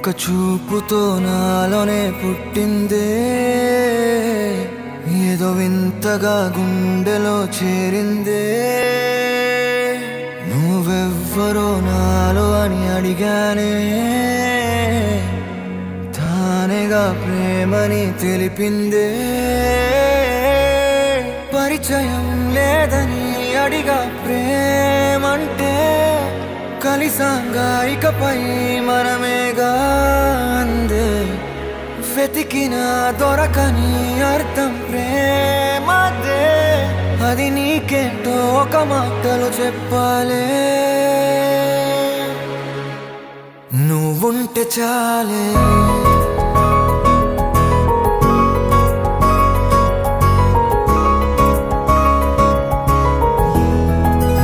ఒక చూపుతో నాలోనే పుట్టిందే, ఏదో వింతగా గుండెలో చేరిందే. నువ్వెవ్వరో నాలో అని అడిగానే, తానేగా ప్రేమని తెలిపిందే. పరిచయం లేదని అడిగా ప్రేమంటే, కలిసాంగా ఇకపై మనమేగా అందే. వెతికిన దొరకని అర్థం ప్రేమదే, అది నీకేంటో ఒక మాటలో చెప్పాలే. నువ్వుంటే చాలే,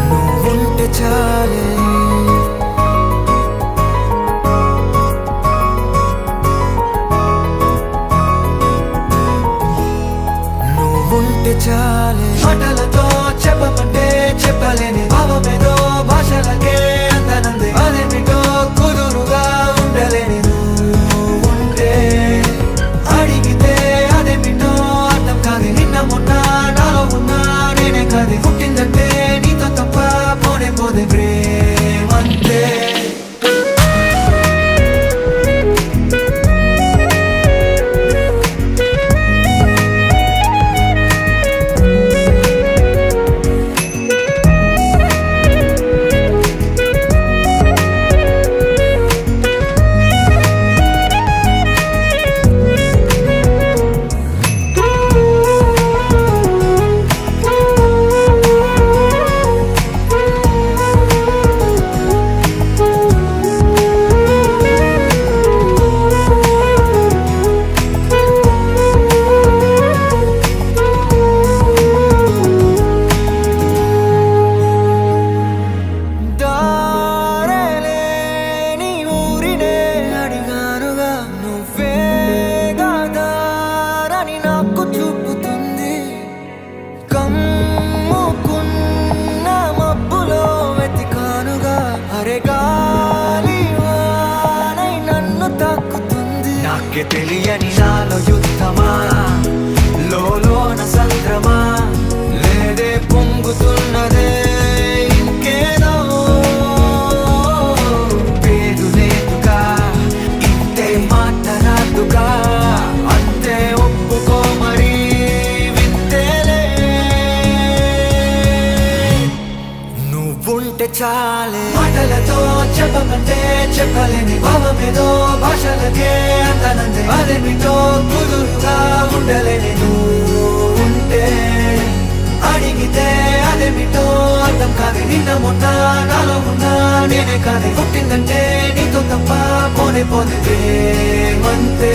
నువ్వుంటే చాలే, నువ్వుంటే చాలే. మాటలతో చెప్పమంటే చెప్పలేని భావమేదో భాషలకే అందనంది. అదేమిటో కుదురుగా ఉండలేని నువ్వుంటే, అడిగితే అదేమిటో అర్థం కాదు. నిన్న మొన్న నాలో ఉన్నా నేనే కాదు. పుట్టిందంటే నీతో తప్ప పోనే పోదే ప్రేమంతే. నాకే తెలియని నాలో యుద్ధమా, లోన సంద్రమా, లేదే పొంగుతున్నదే ఇంకేదో. పేరు లేదుగా, ఇంతే మాట రాదుగా, అంతే ఒప్పుకో మరి వింతేలే. నువ్వుంటే చాలే, మాటలతో చెప్పమంటే చెప్పలేని భావమేదో భాషలకే అందనందే. అదేమిటో కుదురుగా ఉండలేని నువ్వుంటే, అడిగితే అదేమిటో అర్థం కాదు. నిన్న మొన్న నాలో ఉన్నా నేనే కాదు. పుట్టిందంటే నీతో తప్ప పోనే పోతే ప్రేమంతే.